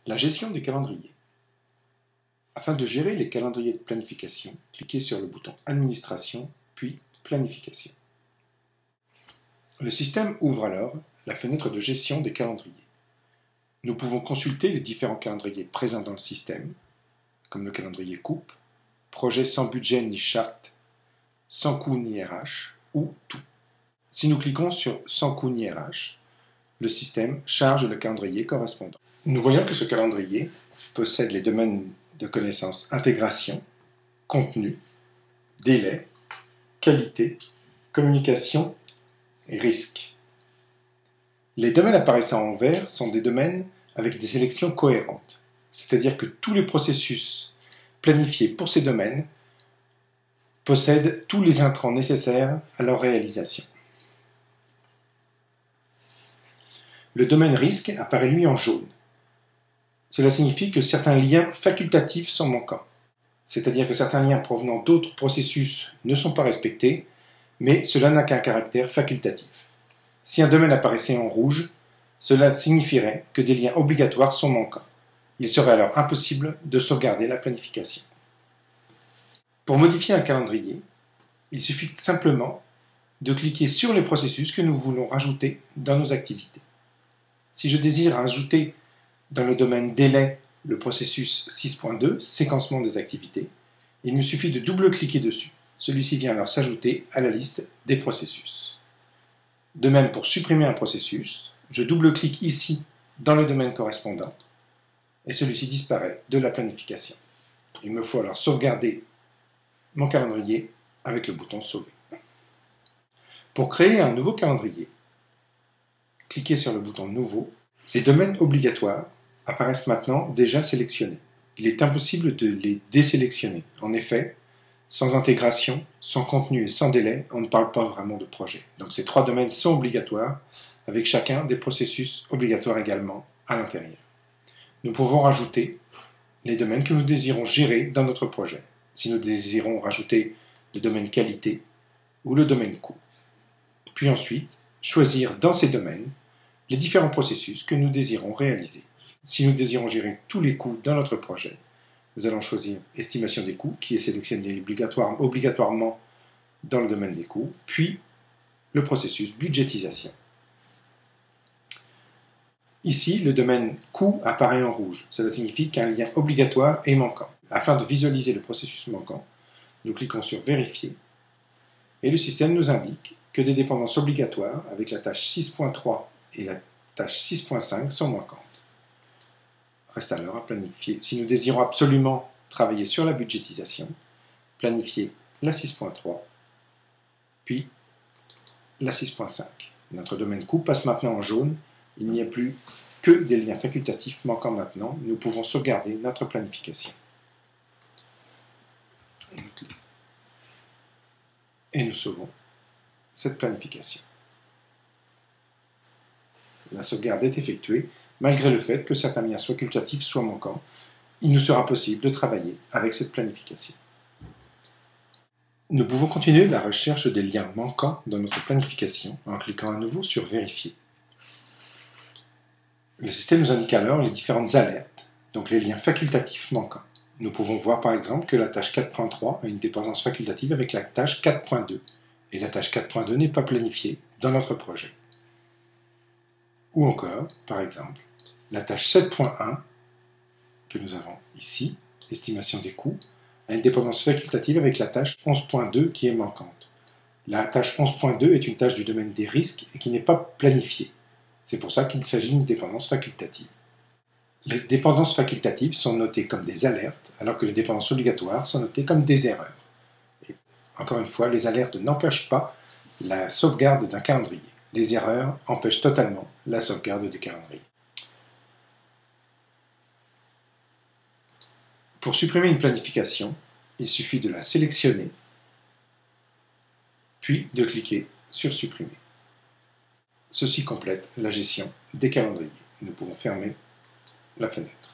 La gestion des calendriers. Afin de gérer les calendriers de planification, cliquez sur le bouton Administration, puis Planification. Le système ouvre alors la fenêtre de gestion des calendriers. Nous pouvons consulter les différents calendriers présents dans le système, comme le calendrier coupe, projet sans budget ni charte, sans coût ni RH, ou tout. Si nous cliquons sur sans coût ni RH, le système charge le calendrier correspondant. Nous voyons que ce calendrier possède les domaines de connaissances intégration, contenu, délai, qualité, communication et risque. Les domaines apparaissant en vert sont des domaines avec des sélections cohérentes, c'est-à-dire que tous les processus planifiés pour ces domaines possèdent tous les intrants nécessaires à leur réalisation. Le domaine risque apparaît lui en jaune. Cela signifie que certains liens facultatifs sont manquants, c'est-à-dire que certains liens provenant d'autres processus ne sont pas respectés, mais cela n'a qu'un caractère facultatif. Si un domaine apparaissait en rouge, cela signifierait que des liens obligatoires sont manquants. Il serait alors impossible de sauvegarder la planification. Pour modifier un calendrier, il suffit simplement de cliquer sur les processus que nous voulons rajouter dans nos activités. Si je désire ajouter dans le domaine délai le processus 6.2, séquencement des activités, il me suffit de double-cliquer dessus. Celui-ci vient alors s'ajouter à la liste des processus. De même, pour supprimer un processus, je double-clique ici dans le domaine correspondant et celui-ci disparaît de la planification. Il me faut alors sauvegarder mon calendrier avec le bouton Sauver. Pour créer un nouveau calendrier, cliquez sur le bouton Nouveau. Les domaines obligatoires apparaissent maintenant déjà sélectionnés. Il est impossible de les désélectionner. En effet, sans intégration, sans contenu et sans délai, on ne parle pas vraiment de projet. Donc ces trois domaines sont obligatoires, avec chacun des processus obligatoires également à l'intérieur. Nous pouvons rajouter les domaines que nous désirons gérer dans notre projet. Si nous désirons rajouter le domaine qualité ou le domaine coût. Puis ensuite, choisir dans ces domaines les différents processus que nous désirons réaliser. Si nous désirons gérer tous les coûts dans notre projet, nous allons choisir Estimation des coûts, qui est sélectionné obligatoirement dans le domaine des coûts, puis le processus Budgétisation. Ici, le domaine coût apparaît en rouge. Cela signifie qu'un lien obligatoire est manquant. Afin de visualiser le processus manquant, nous cliquons sur Vérifier, et le système nous indique que des dépendances obligatoires avec la tâche 6.3 et la tâche 6.5 sont manquantes. Reste alors à planifier. Si nous désirons absolument travailler sur la budgétisation, planifier la 6.3, puis la 6.5. Notre domaine coût passe maintenant en jaune. Il n'y a plus que des liens facultatifs manquants maintenant. Nous pouvons sauvegarder notre planification. Et nous sauvons cette planification. La sauvegarde est effectuée. Malgré le fait que certains liens facultatifs soient manquants, il nous sera possible de travailler avec cette planification. Nous pouvons continuer la recherche des liens manquants dans notre planification en cliquant à nouveau sur Vérifier. Le système nous indique alors les différentes alertes, donc les liens facultatifs manquants. Nous pouvons voir par exemple que la tâche 4.3 a une dépendance facultative avec la tâche 4.2 et la tâche 4.2 n'est pas planifiée dans notre projet. Ou encore, par exemple, la tâche 7.1 que nous avons ici, estimation des coûts, a une dépendance facultative avec la tâche 11.2 qui est manquante. La tâche 11.2 est une tâche du domaine des risques et qui n'est pas planifiée. C'est pour ça qu'il s'agit d'une dépendance facultative. Les dépendances facultatives sont notées comme des alertes, alors que les dépendances obligatoires sont notées comme des erreurs. Et encore une fois, les alertes n'empêchent pas la sauvegarde d'un calendrier. Les erreurs empêchent totalement la sauvegarde des calendriers. Pour supprimer une planification, il suffit de la sélectionner, puis de cliquer sur Supprimer. Ceci complète la gestion des calendriers. Nous pouvons fermer la fenêtre.